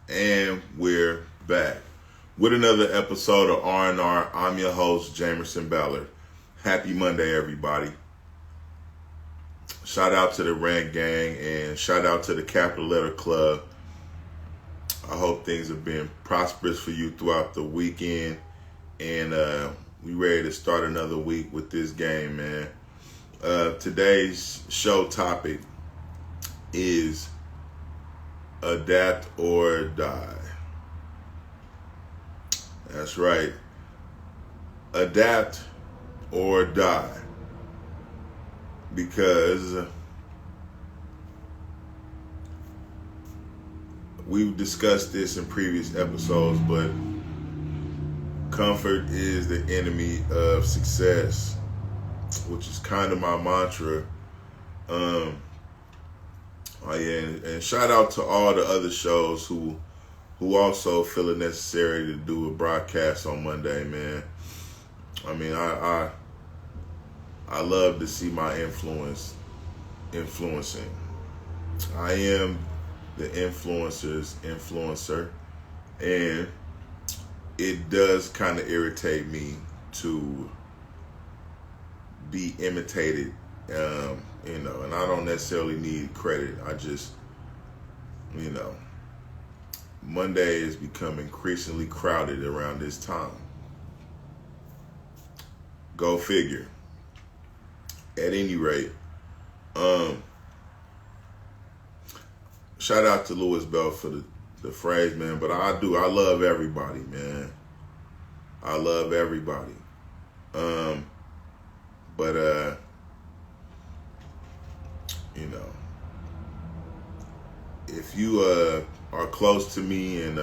And we're back with another episode of R&R. I'm your host, Jamerson Ballard. Happy Monday, everybody. Shout out to the Rant Gang and shout out to the Capital Letter Club. I hope things have been prosperous for you throughout the weekend. And we ready to start another week with this game, man. Today's show topic is adapt or die. That's right. Adapt or die. Because we've discussed this in previous episodes, but comfort is the enemy of success, which is kind of my mantra. And shout out to all the other shows who also feel it necessary to do a broadcast on Monday, man. I mean, I love to see my influencing. I am the influencer's influencer, and it does kind of irritate me to be imitated, and I don't necessarily need credit. I just, Monday has become increasingly crowded around this time. Go figure. At any rate, shout out to Louis Bell for the phrase, man. But I love everybody, man. I love everybody. If you are close to me, and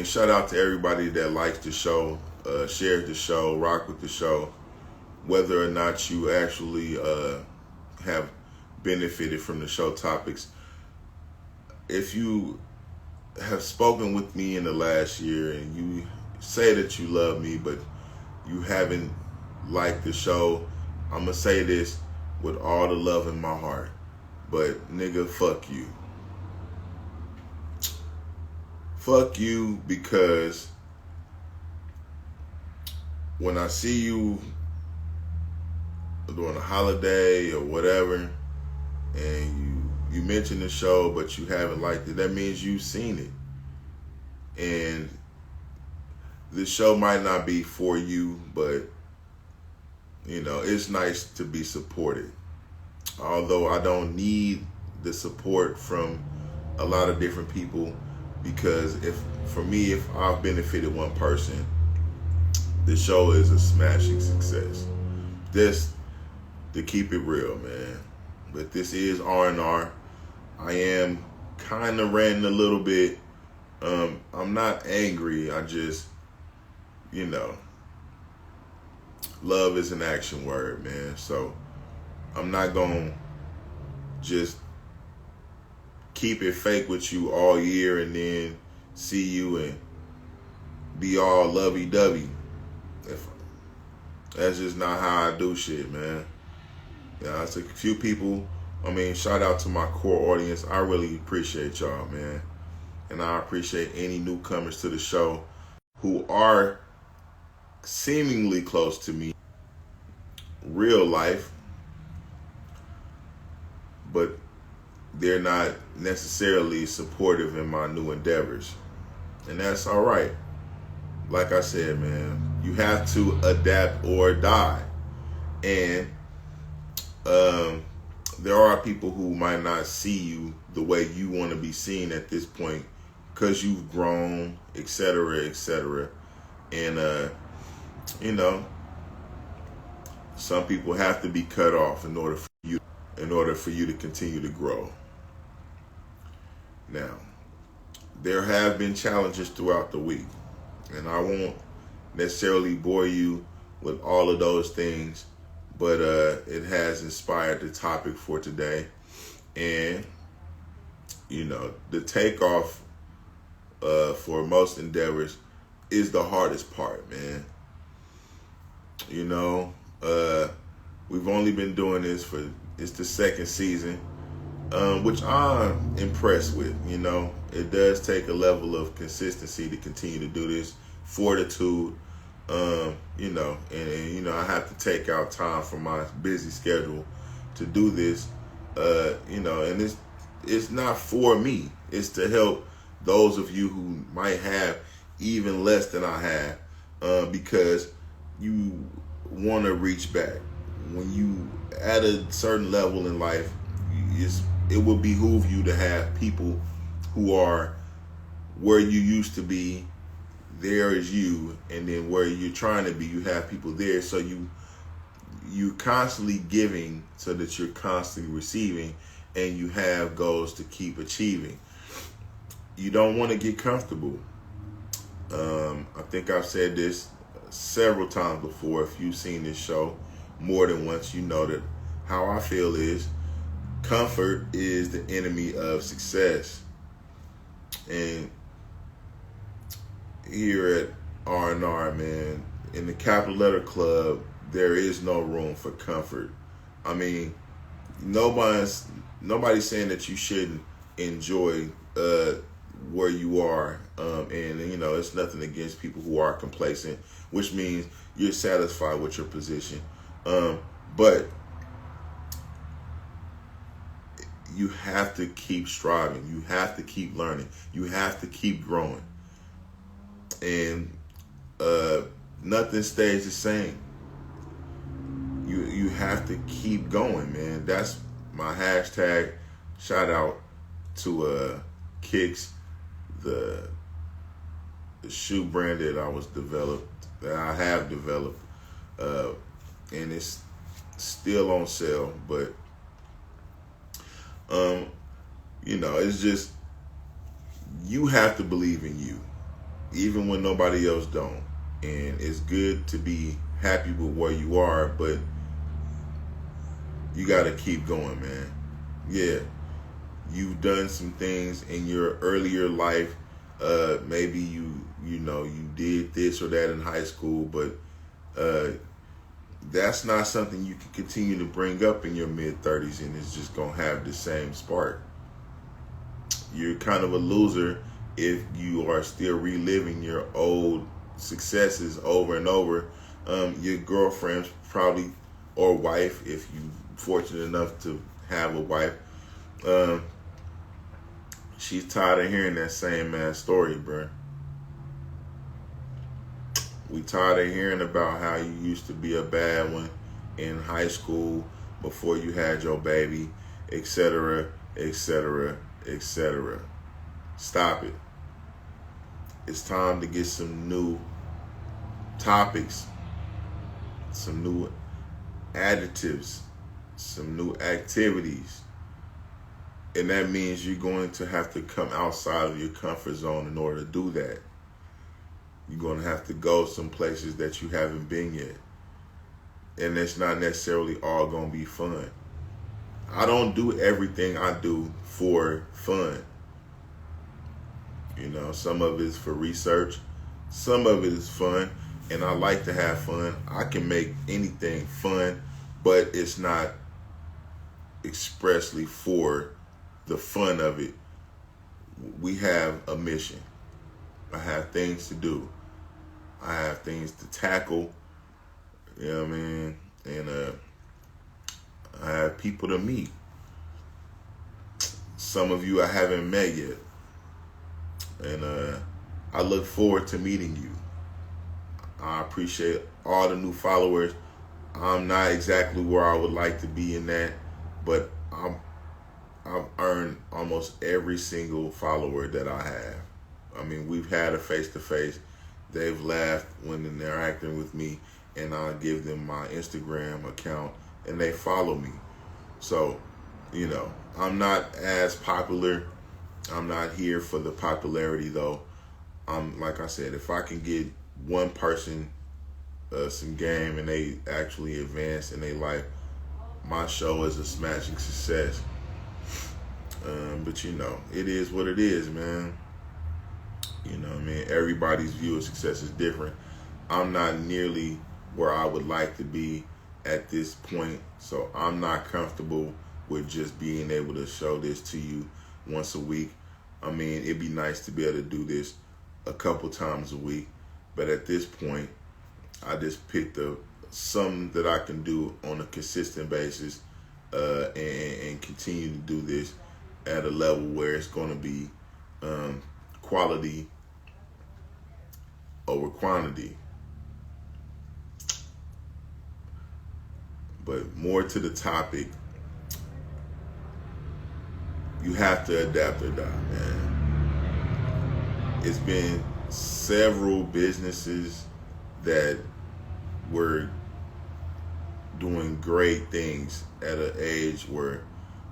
shout out to everybody that likes the show, shares the show, rock with the show, whether or not you actually have benefited from the show topics. If you have spoken with me in the last year and you say that you love me, but you haven't liked the show, I'm going to say this with all the love in my heart. But nigga, fuck you. Fuck you, because when I see you during a holiday or whatever, and you mention the show but you haven't liked it, that means you've seen it. And the show might not be for you, but it's nice to be supported. Although I don't need the support from a lot of different people, because if I've benefited one person, the show is a smashing success. This, to keep it real, man. But this is R&R. I am kind of ranting a little bit. I'm not angry. I just, love is an action word, man. So I'm not going to just keep it fake with you all year and then see you and be all lovey-dovey. That's just not how I do shit, man. Yeah, it's a few people. Shout out to my core audience. I really appreciate y'all, man. And I appreciate any newcomers to the show who are seemingly close to me real life, but they're not necessarily supportive in my new endeavors. And that's all right. Like I said, man, you have to adapt or die. And there are people who might not see you the way you want to be seen at this point because you've grown, etc., etc. And, some people have to be cut off in order for you to continue to grow. Now, there have been challenges throughout the week, and I won't necessarily bore you with all of those things, but it has inspired the topic for today. And, the takeoff for most endeavors is the hardest part, man. We've only been doing this it's the second season, which I'm impressed with. You know, it does take a level of consistency to continue to do this, fortitude. You know, and you know, I have to take out time from my busy schedule to do this. You know, and it's not for me. It's to help those of you who might have even less than I have, because you want to reach back. When you at a certain level in life, it will behoove you to have people who are where you used to be. There is you, and then where you're trying to be, you have people there. So you're constantly giving so that you're constantly receiving, and you have goals to keep achieving. You don't want to get comfortable. I think I've said this several times before. If you've seen this show more than once, you know that how I feel is comfort is the enemy of success. And here at R&R, man, in the Capital Letter Club, there is no room for comfort. I mean, nobody's saying that you shouldn't enjoy where you are, and you know, it's nothing against people who are complacent, which means you're satisfied with your position, but you have to keep striving. You have to keep learning. You have to keep growing. And nothing stays the same. You have to keep going, man. That's my hashtag. Shout out to Kicks, the shoe brand that I have developed, and it's still on sale. But you know, it's just, you have to believe in you, even when nobody else don't. And it's good to be happy with where you are, but you got to keep going, man. Yeah, you've done some things in your earlier life. Maybe you did this or that in high school, but that's not something you can continue to bring up in your mid-30s, and it's just going to have the same spark. You're kind of a loser if you are still reliving your old successes over and over. Your girlfriend's probably, or wife, if you're fortunate enough to have a wife, she's tired of hearing that same man story, bruh. We tired of hearing about how you used to be a bad one in high school before you had your baby, etc., etc., etc. Stop it. It's time to get some new topics, some new additives, some new activities. And that means you're going to have to come outside of your comfort zone in order to do that. You're going to have to go some places that you haven't been yet. And it's not necessarily all going to be fun. I don't do everything I do for fun. You know, some of it is for research. Some of it is fun. And I like to have fun. I can make anything fun, but it's not expressly for the fun of it. We have a mission. I have things to do. I have things to tackle. You know what I mean? And I have people to meet. Some of you I haven't met yet. And I look forward to meeting you. I appreciate all the new followers. I'm not exactly where I would like to be in that, but I've earned almost every single follower that I have. I mean, we've had a face-to-face. They've laughed when they're interacting with me, and I give them my Instagram account, and they follow me. So, you know, I'm not as popular. I'm not here for the popularity, though. Like I said, if I can get one person some game and they actually advance in their life, my show is a smashing success. But you know, it is what it is, man. You know what I mean? Everybody's view of success is different. I'm not nearly where I would like to be at this point, so I'm not comfortable with just being able to show this to you once a week. I mean, it'd be nice to be able to do this a couple times a week, but at this point, I just picked something that I can do on a consistent basis, and continue to do this at a level where it's going to be quality over quantity. But more to the topic, you have to adapt or die, man. It's been several businesses that were doing great things at an age where,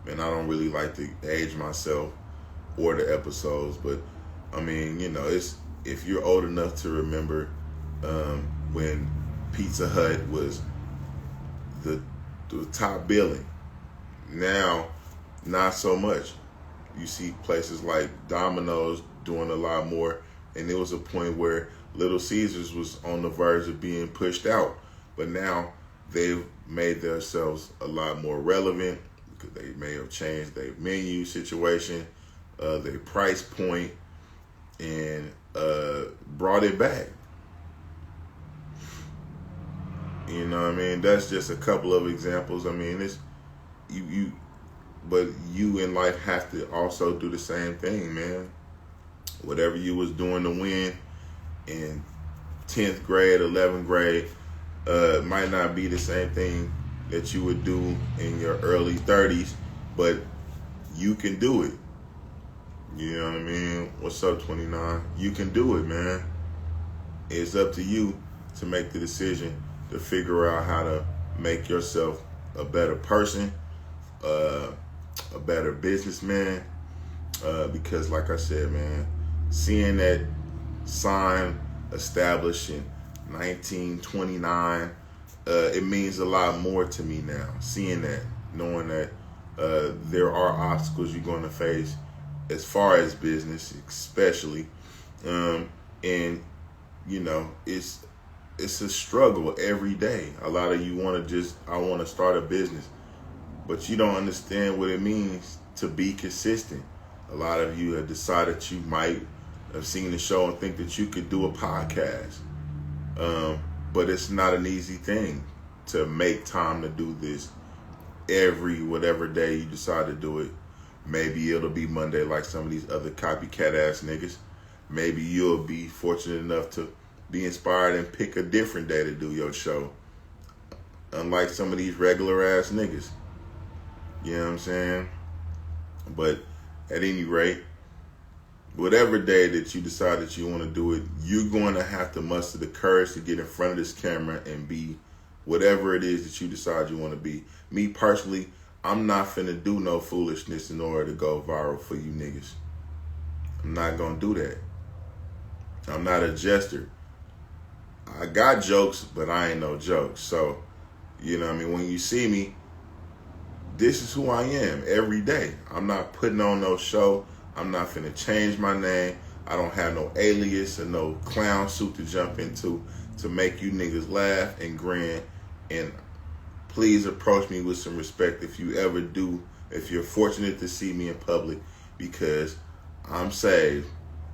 man, I don't really like to age myself or the episodes, but I mean, you know, it's, if you're old enough to remember when Pizza Hut was the top billing, now not so much. You see places like Domino's doing a lot more, and there was a point where Little Caesars was on the verge of being pushed out, but now they've made themselves a lot more relevant because they may have changed their menu situation, their price point, and brought it back. You know what I mean? That's just a couple of examples. I mean, it's but you in life have to also do the same thing, man. Whatever you was doing to win in 10th grade, 11th grade, might not be the same thing that you would do in your early 30s, but you can do it. You know what I mean? What's up, 29? You can do it, man. It's up to you to make the decision to figure out how to make yourself a better person, a better businessman, because like I said, man, seeing that sign established in 1929, it means a lot more to me now, seeing that, knowing that there are obstacles you're going to face as far as business, especially, and you know, it's a struggle every day. A lot of you want to I want to start a business, but you don't understand what it means to be consistent. A lot of you have decided you might have seen the show and think that you could do a podcast, but it's not an easy thing to make time to do this every whatever day you decide to do it. Maybe it'll be Monday like some of these other copycat ass niggas. Maybe you'll be fortunate enough to be inspired and pick a different day to do your show. Unlike some of these regular ass niggas. You know what I'm saying? But at any rate, whatever day that you decide that you want to do it, you're going to have to muster the courage to get in front of this camera and be whatever it is that you decide you want to be. Me personally, I'm not finna do no foolishness in order to go viral for you niggas. I'm not gonna do that. I'm not a jester. I got jokes, but I ain't no jokes. So, you know what I mean? When you see me, this is who I am every day. I'm not putting on no show. I'm not finna change my name. I don't have no alias or no clown suit to jump into to make you niggas laugh and grin. And please approach me with some respect if you ever do, if you're fortunate to see me in public, because I'm saved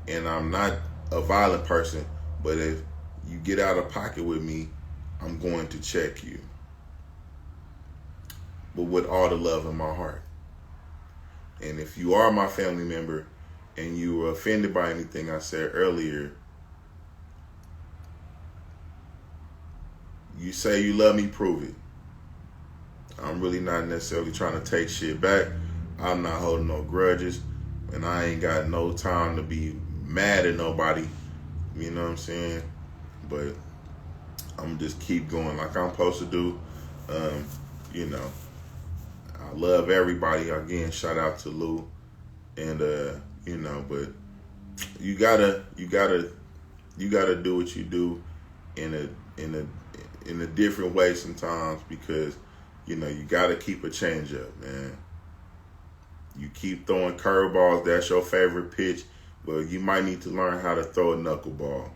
and I'm not a violent person, but if you get out of pocket with me, I'm going to check you. But with all the love in my heart. And if you are my family member and you were offended by anything I said earlier, you say you love me, prove it. I'm really not necessarily trying to take shit back. I'm not holding no grudges, and I ain't got no time to be mad at nobody. You know what I'm saying? But I'm just keep going like I'm supposed to do. You know, I love everybody. Again, shout out to Lou, and you know, but you gotta do what you do in a different way sometimes, because you know, you got to keep a change up, man. You keep throwing curveballs, that's your favorite pitch. Well, you might need to learn how to throw a knuckleball.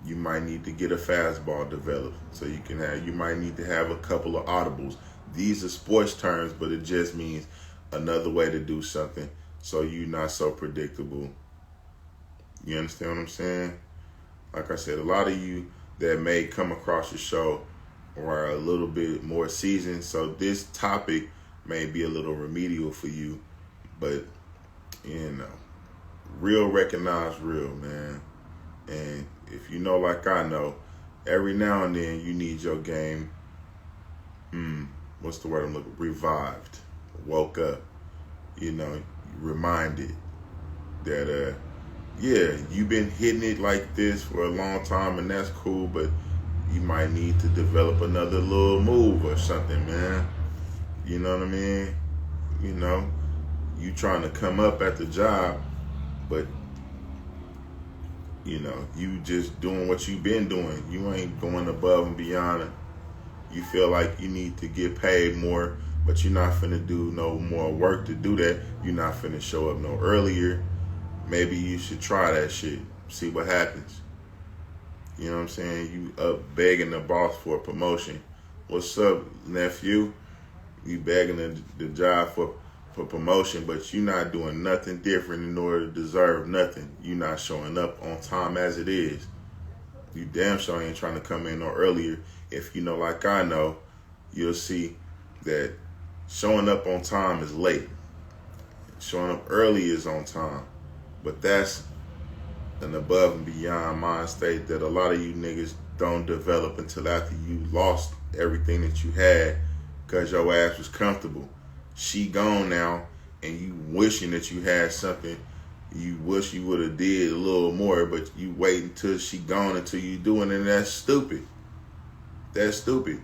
You might need to get a fastball developed so you might need to have a couple of audibles these are sports terms, but it just means another way to do something so you're not so predictable. You understand what I'm saying? Like I said, a lot of you that may come across the show are a little bit more seasoned, so this topic may be a little remedial for you, but real recognize real, man. And if you know, like I know, every now and then you need your game, what's the word I'm looking for? Revived, woke up, reminded that, you've been hitting it like this for a long time, and that's cool, but you might need to develop another little move or something, man. You know what I mean? You trying to come up at the job, but you just doing what you've been doing. You ain't going above and beyond it. You feel like you need to get paid more, but you're not finna do no more work to do that. You're not finna show up no earlier. Maybe you should try that shit. See what happens. You know what I'm saying? You up begging the boss for a promotion. What's up, nephew? You begging the job for promotion, but you're not doing nothing different in order to deserve nothing. You're not showing up on time as it is. You damn sure ain't trying to come in no earlier. If you know, like I know, you'll see that showing up on time is late. Showing up early is on time. But that's an above and beyond mind state that a lot of you niggas don't develop until after you lost everything that you had because your ass was comfortable. She gone now, and you wishing that you had something you wish you would have did a little more, but you wait until she gone until you doing it, and that's stupid. That's stupid.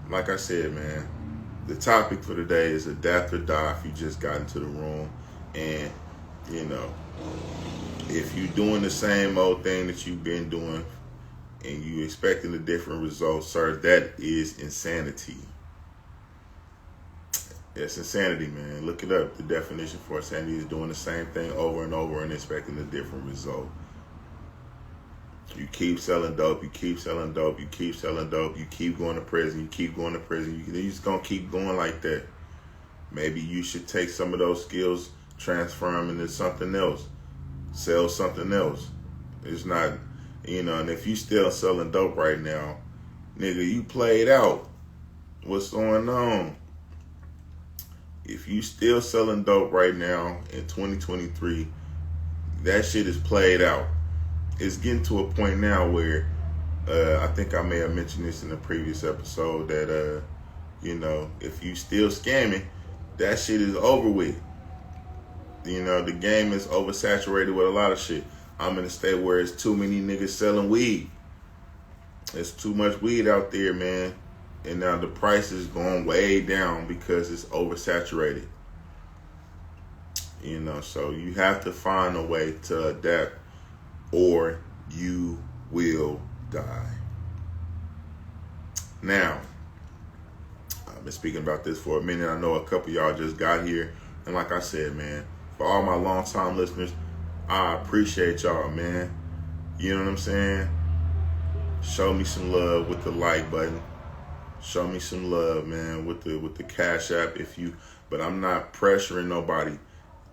Like I said, man, the topic for today is adapt or die if you just got into the room. And, if you doing the same old thing that you've been doing and you expecting a different result, sir, that is insanity. It's insanity, man. Look it up. The definition for insanity is doing the same thing over and over and expecting a different result. You keep selling dope, you keep selling dope, you keep selling dope, you keep going to prison, you keep going to prison. You're just going to keep going like that. Maybe you should take some of those skills, transfer them into something else. Sell something else. It's not, and if you still selling dope right now, nigga, you played out. What's going on? If you still selling dope right now in 2023, that shit is played out. It's getting to a point now where I think I may have mentioned this in a previous episode that if you still scamming, that shit is over with. The game is oversaturated with a lot of shit. I'm in a state where it's too many niggas selling weed. There's too much weed out there, man. And now the price is going way down because it's oversaturated. So you have to find a way to adapt or you will die. Now, I've been speaking about this for a minute. I know a couple of y'all just got here. And like I said, man, for all my long-time listeners, I appreciate y'all, man. You know what I'm saying? Show me some love with the like button. Show me some love, man, with the Cash App. But I'm not pressuring nobody.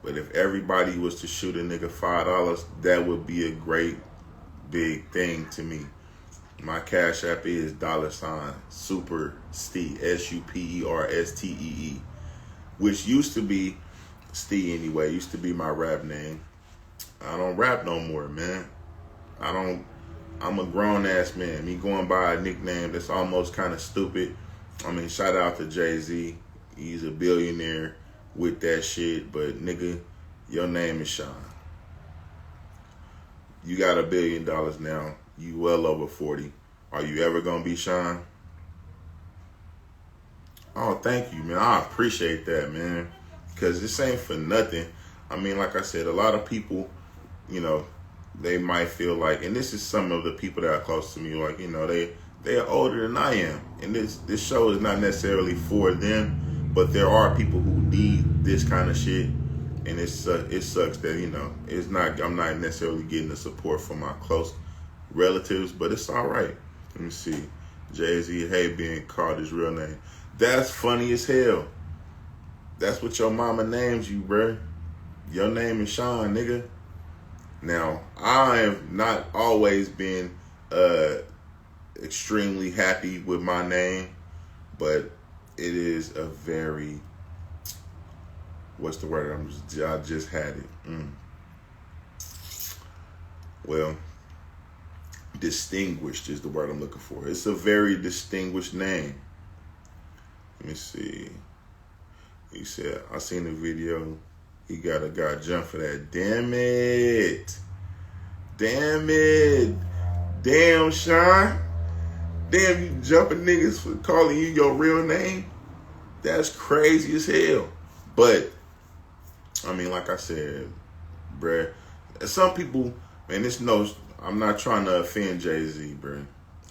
But if everybody was to shoot a nigga $5, that would be a great big thing to me. My Cash App is $Super Stee, SUPERSTEE, which used to be Stee anyway. Used to be my rap name. I don't rap no more, man. I'm a grown ass man. Me going by a nickname that's almost kind of stupid. I mean, shout out to Jay-Z. He's a billionaire with that shit. But nigga, your name is Sean. You got $1 billion now. You well over 40. Are you ever gonna be Sean? Oh, thank you, man. I appreciate that, man. Because this ain't for nothing. I mean, like I said, a lot of people, they might feel like, and this is some of the people that are close to me, like, they are older than I am. And this show is not necessarily for them, but there are people who need this kind of shit. And it sucks that, it's not, I'm not necessarily getting the support from my close relatives, but it's all right. Let me see. Jay-Z, hey, being called his real name. That's funny as hell. That's what your mama names you, bruh. Your name is Sean, nigga. Now, I have not always been extremely happy with my name, but it is a very, what's the word? I just had it. Well, distinguished is the word I'm looking for. It's a very distinguished name. Let me see. He said, I seen the video. He got a guy jump for that. Damn it. Damn it. Damn, Sean. Damn, you jumping niggas for calling you your real name? That's crazy as hell. But, I mean, like I said, bruh, some people, man, I'm not trying to offend Jay-Z, bruh.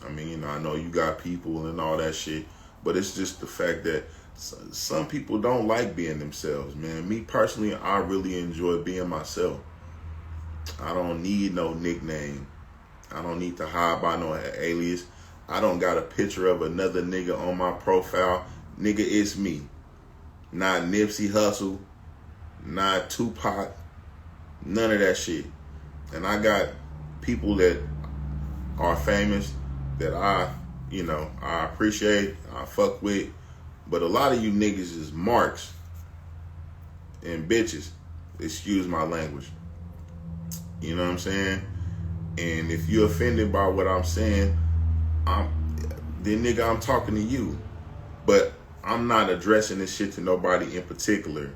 I mean, I know you got people and all that shit, but it's just the fact that some people don't like being themselves, man. Me personally, I really enjoy being myself. I don't need no nickname. I don't need to hide by no alias. I don't got a picture of another nigga on my profile. Nigga, it's me. Not Nipsey Hussle, not Tupac, none of that shit. And I got people that are famous that I appreciate, I fuck with. But a lot of you niggas is marks and bitches. Excuse my language. You know what I'm saying? And if you're offended by what I'm saying, I'm talking to you. But I'm not addressing this shit to nobody in particular.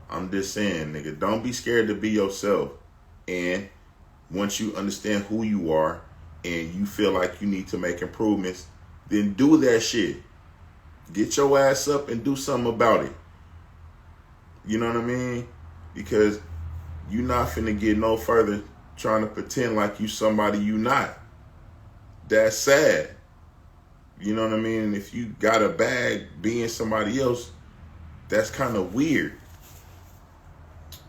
I'm just saying, nigga, don't be scared to be yourself. And once you understand who you are and you feel like you need to make improvements, then do that shit. Get your ass up and do something about it. You know what I mean? Because you're not finna get no further trying to pretend like you somebody you not. That's sad. You know what I mean? And if you got a bag being somebody else, that's kind of weird.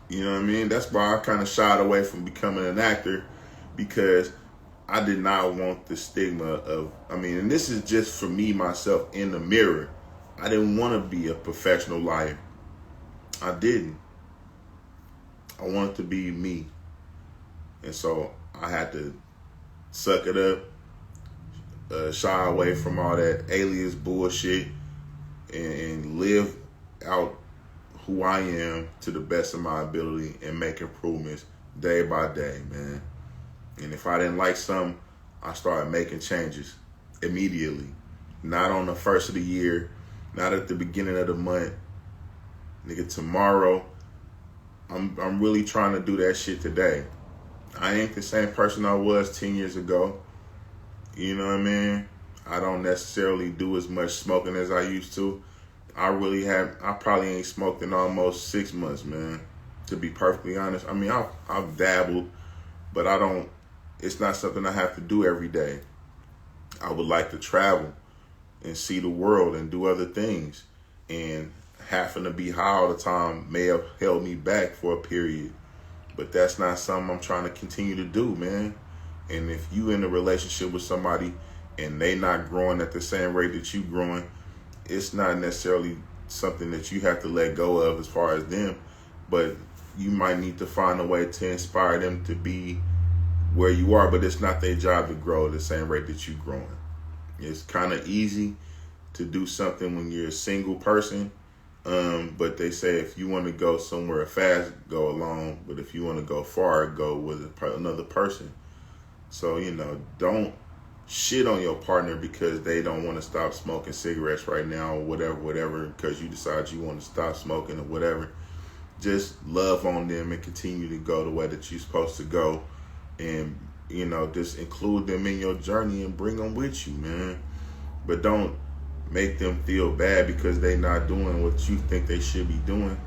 You know what I mean? That's why I kind of shied away from becoming an actor, because I did not want the stigma of, and this is just for me, myself, in the mirror. I didn't want to be a professional liar. I didn't. I wanted to be me. And so I had to suck it up, shy away from all that alias bullshit, and live out who I am to the best of my ability and make improvements day by day, man. And if I didn't like something, I started making changes immediately. Not on the first of the year, not at the beginning of the month. Nigga, tomorrow, I'm really trying to do that shit today. I ain't the same person I was 10 years ago. You know what I mean? I don't necessarily do as much smoking as I used to. I probably ain't smoked in almost 6 months, man. To be perfectly honest. I've dabbled, but it's not something I have to do every day. I would like to travel and see the world and do other things. And having to be high all the time may have held me back for a period. But that's not something I'm trying to continue to do, man. And if you in a relationship with somebody and they not growing at the same rate that you growing, it's not necessarily something that you have to let go of as far as them. But you might need to find a way to inspire them to be where you are, but it's not their job to grow at the same rate that you're growing. It's kind of easy to do something when you're a single person, but they say if you want to go somewhere fast, go alone. But if you want to go far, go with another person. So, don't shit on your partner because they don't want to stop smoking cigarettes right now or whatever, because you decide you want to stop smoking or whatever. Just love on them and continue to go the way that you're supposed to go. And, just include them in your journey and bring them with you, man. But don't make them feel bad because they not doing what you think they should be doing.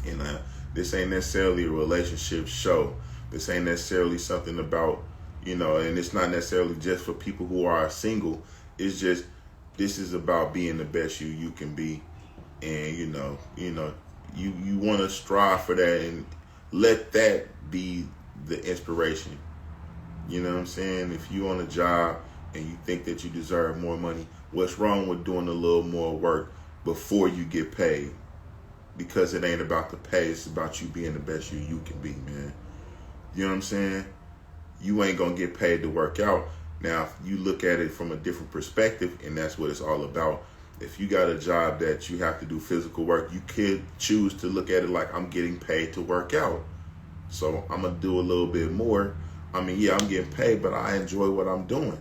And this ain't necessarily a relationship show. This ain't necessarily something about, and it's not necessarily just for people who are single. It's just, this is about being the best you can be. And, you want to strive for that and let that be the inspiration. You know what I'm saying? If you on a job and you think that you deserve more money, what's wrong with doing a little more work before you get paid? Because it ain't about the pay, it's about you being the best you can be, man. You know what I'm saying? You ain't gonna get paid to work out. Now, if you look at it from a different perspective, and that's what it's all about. If you got a job that you have to do physical work, you could choose to look at it like, I'm getting paid to work out, so I'm gonna do a little bit more. I mean, yeah, I'm getting paid, but I enjoy what I'm doing.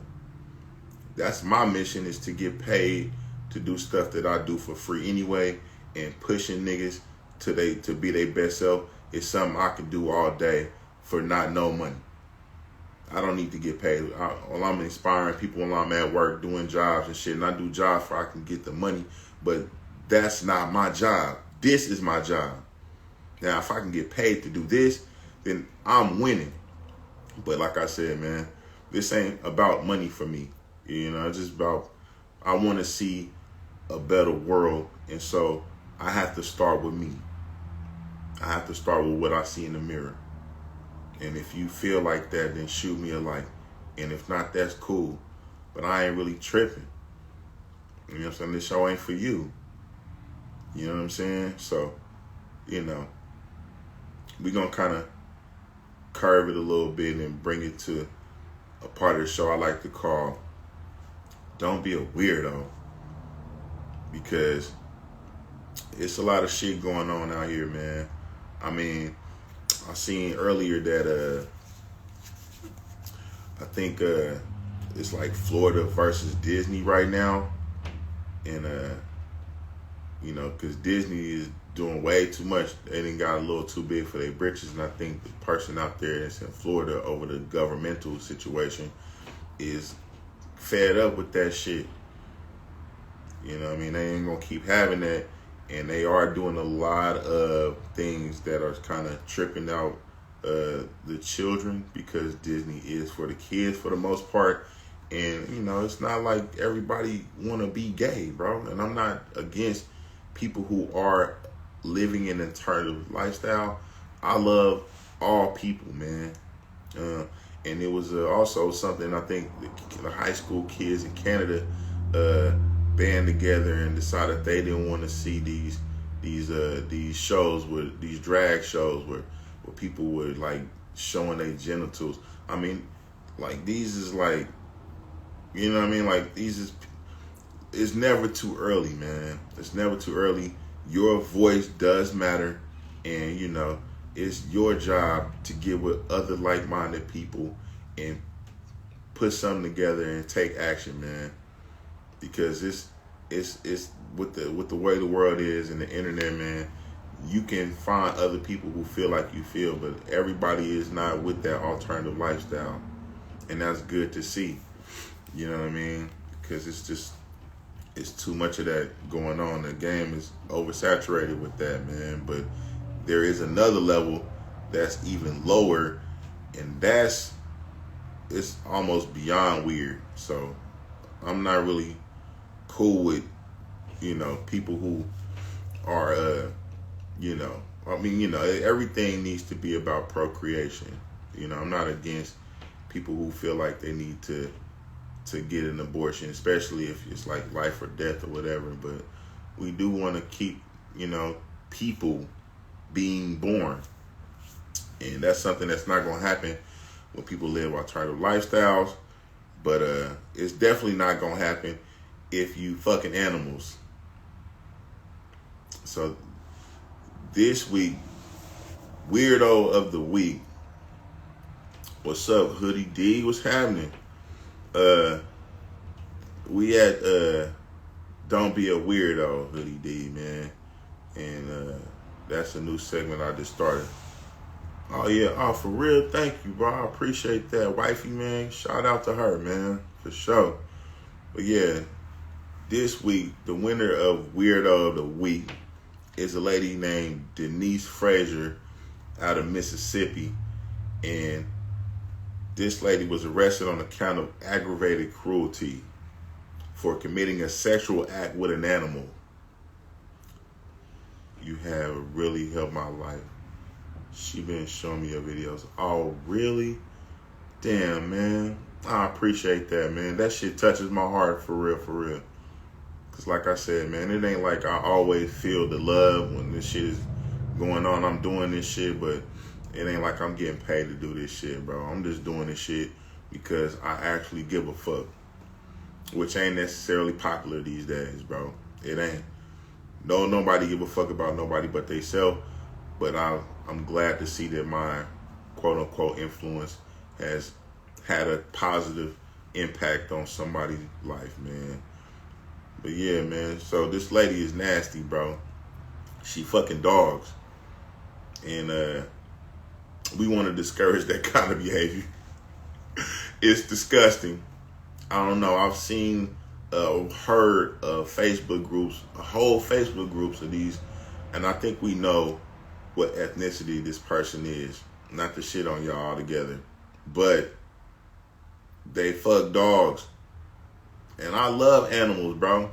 That's my mission, is to get paid to do stuff that I do for free anyway, and pushing niggas to be their best self is something I can do all day for not no money. I don't need to get paid. While I'm inspiring people while I'm at work doing jobs and shit, and I do jobs so I can get the money, but that's not my job. This is my job. Now, if I can get paid to do this, then I'm winning. But like I said, man, this ain't about money for me. You know, it's just about, I want to see a better world, and so I have to start with me. I have to start with what I see in the mirror. And if you feel like that, then shoot me a like. And if not, that's cool. But I ain't really tripping. You know what I'm saying? This show ain't for you. You know what I'm saying? So, you know, we gonna kind of curve it a little bit and bring it to a part of the show I like to call Don't Be a Weirdo. Because it's a lot of shit going on out here, man. I mean, I seen earlier that I think it's like Florida versus Disney right now, and you know, because Disney is doing way too much. They done got a little too big for their britches, and I think the person out there that's in Florida over the governmental situation is fed up with that shit. You know what I mean? They ain't gonna keep having that. And they are doing a lot of things that are kind of tripping out the children, because Disney is for the kids for the most part. And, you know, it's not like everybody want to be gay, bro. And I'm not against people who are living an alternative lifestyle. I love all people, man. And it was also something I think the high school kids in Canada band together and decided they didn't want to see these shows, with these drag shows where people were like showing their genitals. I mean, like, these is like, you know what I mean? Like, it's never too early, man. It's never too early. Your voice does matter, and you know, it's your job to get with other like-minded people and put something together and take action, man. Because it's with the way the world is and the internet, man, you can find other people who feel like you feel, but everybody is not with that alternative lifestyle. And that's good to see. You know what I mean? Because it's too much of that going on. The game is oversaturated with that, man. But there is another level that's even lower, and it's almost beyond weird. So I'm not really cool with, you know, people who are, you know, I mean, you know, everything needs to be about procreation. You know, I'm not against people who feel like they need to get an abortion, especially if it's like life or death or whatever. But we do want to keep, you know, people being born. And that's something that's not going to happen when people live alternative lifestyles. But it's definitely not going to happen if you fucking animals. So this week, Weirdo of the Week. What's up, Hoodie D? What's happening? We at Don't Be a Weirdo, Hoodie D, man. And that's a new segment I just started. Oh yeah, oh for real, thank you, bro. I appreciate that. Wifey, man, shout out to her, man, for sure. But yeah, this week, the winner of Weirdo of the Week is a lady named Denise Frazier out of Mississippi. And this lady was arrested on account of aggravated cruelty for committing a sexual act with an animal. You have really helped my life. She been showing me your videos. Oh, really? Damn, man. I appreciate that, man. That shit touches my heart for real, for real. Cause like I said, man, it ain't like I always feel the love when this shit is going on. I'm doing this shit, but it ain't like I'm getting paid to do this shit, bro. I'm just doing this shit because I actually give a fuck, which ain't necessarily popular these days, bro. It ain't. No, nobody give a fuck about nobody but they self. But I'm glad to see that my quote unquote influence has had a positive impact on somebody's life, man. But yeah, man. So this lady is nasty, bro. She fucking dogs, and we want to discourage that kind of behavior. It's disgusting. I don't know. I've seen, heard of Facebook groups, whole Facebook groups of these, and I think we know what ethnicity this person is. Not to shit on y'all altogether, but they fuck dogs. And I love animals, bro.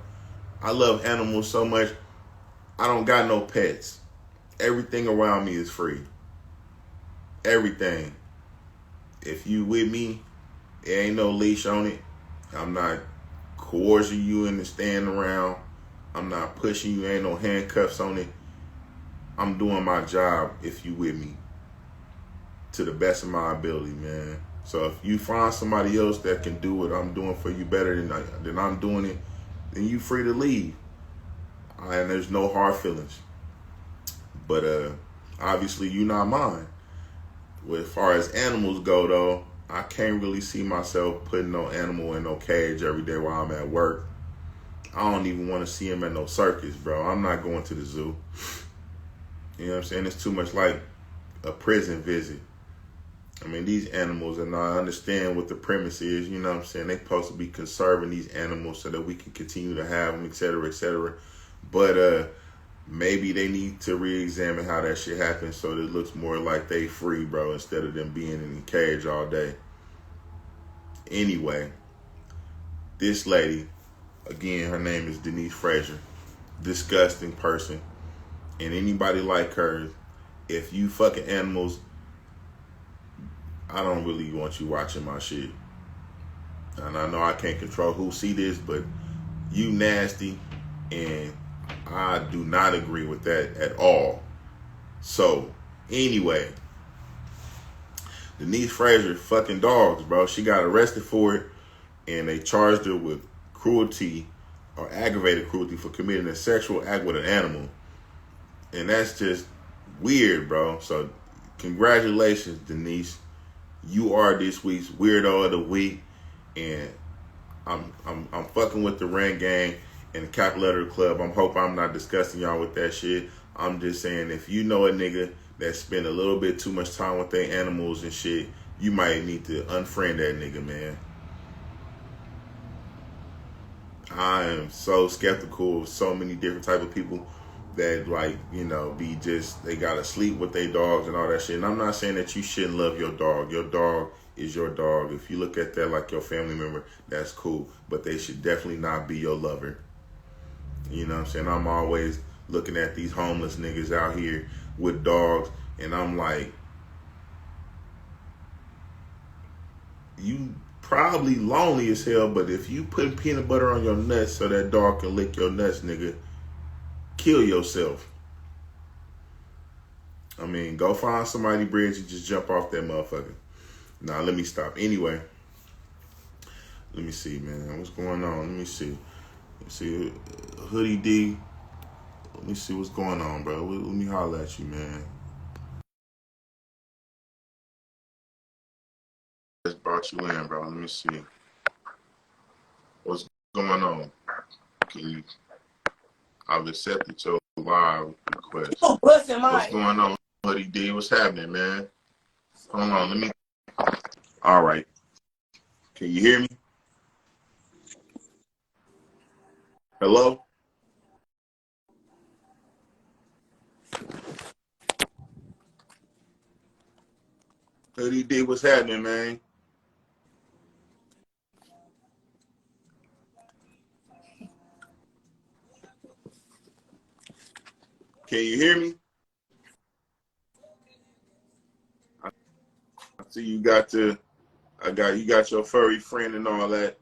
I love animals so much. I don't got no pets. Everything around me is free. Everything. If you with me, there ain't no leash on it. I'm not coercing you into staying around. I'm not pushing you. Ain't no handcuffs on it. I'm doing my job if you with me to the best of my ability, man. So if you find somebody else that can do what I'm doing for you better than I'm doing it, then you free to leave. And there's no hard feelings. But obviously you not mine. Well, as far as animals go, though, I can't really see myself putting no animal in no cage every day while I'm at work. I don't even want to see him at no circus, bro. I'm not going to the zoo. You know what I'm saying? It's too much like a prison visit. I mean, these animals, and I understand what the premise is, you know what I'm saying? They're supposed to be conserving these animals so that we can continue to have them, et cetera, et cetera. But maybe they need to re-examine how that shit happens so that it looks more like they free, bro, instead of them being in a cage all day. Anyway, this lady, again, her name is Denise Frazier. Disgusting person. And anybody like her, if you fucking animals, I don't really want you watching my shit. And I know I can't control who see this, but you nasty, and I do not agree with that at all. So, anyway, Denise Frazier fucking dogs, bro. She got arrested for it, and they charged her with cruelty or aggravated cruelty for committing a sexual act with an animal. And that's just weird, bro. So, congratulations, Denise. You are this week's weirdo of the week, and I'm fucking with the Rand Gang and the Cap Letter Club. I'm hoping I'm not disgusting y'all with that shit. I'm just saying, if you know a nigga that spend a little bit too much time with their animals and shit, you might need to unfriend that nigga, man. I am so skeptical of so many different type of people that, like, you know, be just, they gotta sleep with their dogs and all that shit. And I'm not saying that you shouldn't love your dog. Your dog is your dog. If you look at that like your family member, that's cool. But they should definitely not be your lover. You know what I'm saying? I'm always looking at these homeless niggas out here with dogs, and I'm like, you probably lonely as hell, but if you put peanut butter on your nuts so that dog can lick your nuts, nigga, kill yourself. I mean, go find somebody bridge and just jump off that motherfucker. Nah, let me stop. Anyway, let me see, man. What's going on? Let me see. Let's see. Hoodie D. Let me see what's going on, bro. Let me holler at you, man. Just brought you in, bro. Let me see. What's going on? I've accepted your live request. What's going on, Hoodie D? What's happening, man? Hold on, let me. All right. Can you hear me? Hello? Hoodie D, what's happening, man? Can you hear me? I see you got to You got your furry friend and all that.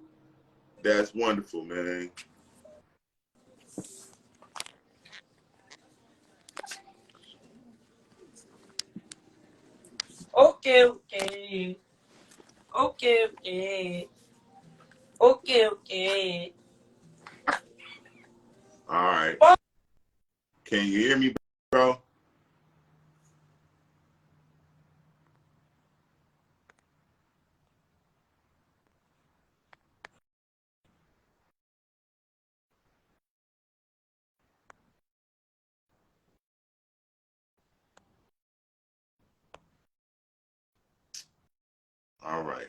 That's wonderful, man. Okay, okay. Okay, okay. Okay, okay. All right. Can you hear me, bro? All right.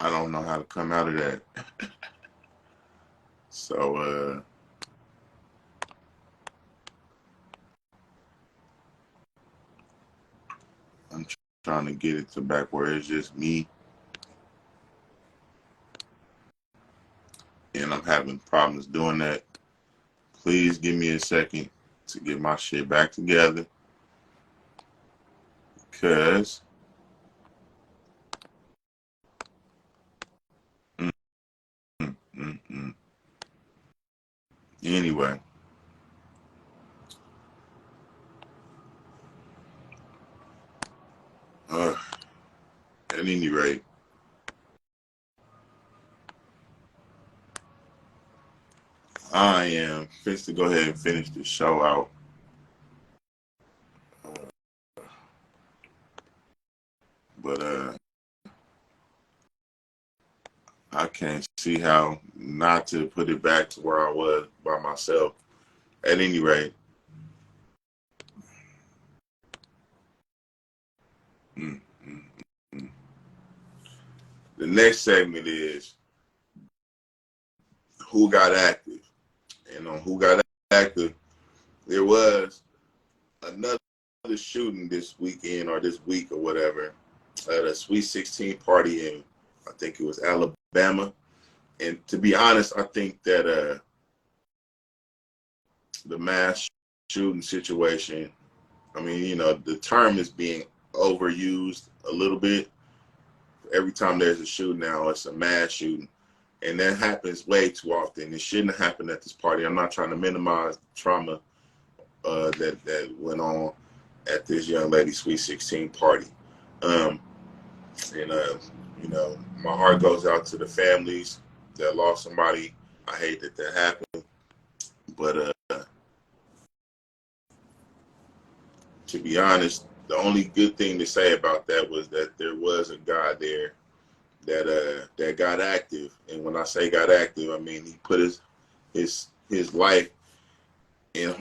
I don't know how to come out of that. So I'm trying to get it to back where it's just me, and I'm having problems doing that. Please give me a second to get my shit back together, cause mm, mm, mm, mm. Anyway, uh, at any rate, I am fixed to go ahead and finish the show out. But I can't see how not to put it back to where I was by myself. At any rate, mm, mm, mm. The next segment is who got active. And on who got active, there was another shooting this weekend or this week or whatever at a Sweet 16 party in, I think it was Alabama. And to be honest, I think that the mass shooting situation, I mean, the term is being overused a little bit. Every time there's a shooting now, it's a mass shooting. And that happens way too often. It shouldn't have happened at this party. I'm not trying to minimize the trauma that went on at this young lady's Sweet 16 party. Um, and, my heart goes out to the families that lost somebody. I hate that happened. But to be honest, the only good thing to say about that was that there was a guy there that got active. And when I say got active, I mean he put his life in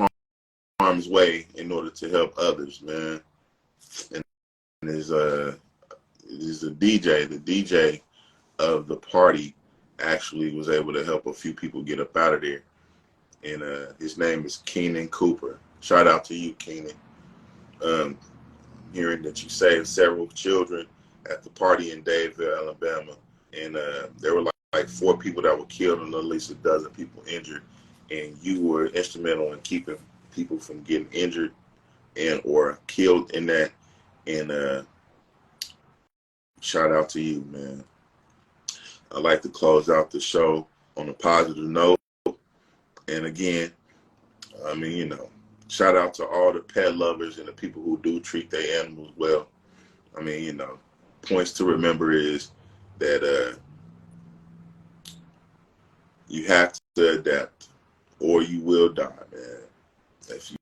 harm's way in order to help others, man. And is a DJ. The DJ of the party actually was able to help a few people get up out of there. And his name is Keenan Cooper. Shout out to you, Keenan. Um, Hearing that you saved several children at the party in Dadeville, Alabama, and there were like 4 people that were killed and at least a dozen people injured, and you were instrumental in keeping people from getting injured and or killed in that. And shout out to you, man. I'd like to close out the show on a positive note. And again, I mean, shout out to all the pet lovers and the people who do treat their animals well. I mean, points to remember is that you have to adapt or you will die, man. If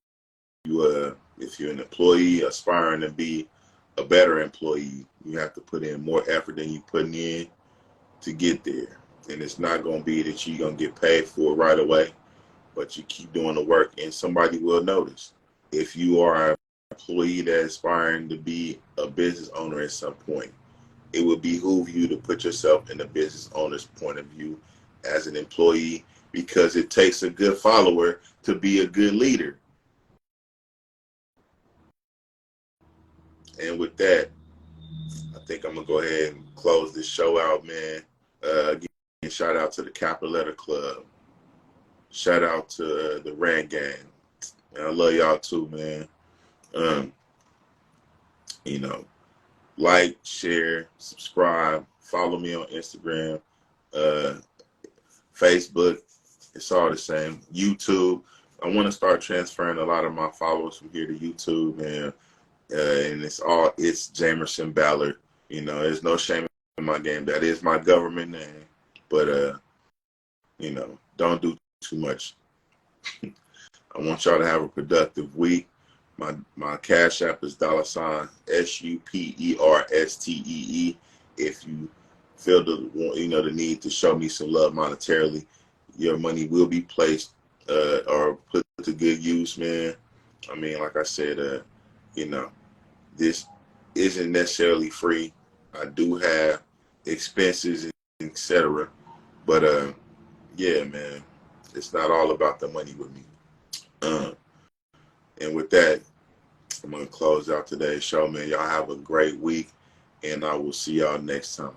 if you're an employee aspiring to be a better employee, you have to put in more effort than you're putting in to get there. And it's not going to be that you're going to get paid for it right away, but you keep doing the work and somebody will notice. If you are an employee that's aspiring to be a business owner at some point, it would behoove you to put yourself in the business owner's point of view as an employee, because it takes a good follower to be a good leader. And with that, I think I'm going to go ahead and close this show out, man. Again, shout out to the Capital Letter Club. Shout out to the Rand Gang. And I love y'all too, man. Um, you know, like, share, subscribe, follow me on Instagram, uh, Facebook. It's all the same. YouTube. I want to start transferring a lot of my followers from here to YouTube, man. And it's Jamerson Ballard. You know, there's no shame in my game. That is my government name. But you know, don't do too much. I want y'all to have a productive week. My Cash App is $SUPERSTEE. If you feel the need to show me some love monetarily, your money will be placed or put to good use, man. I mean, like I said, you know, this isn't necessarily free. I do have expenses, etc. But yeah, man, it's not all about the money with me. And with that, I'm gonna close out today's show, man. Y'all have a great week, and I will see y'all next time.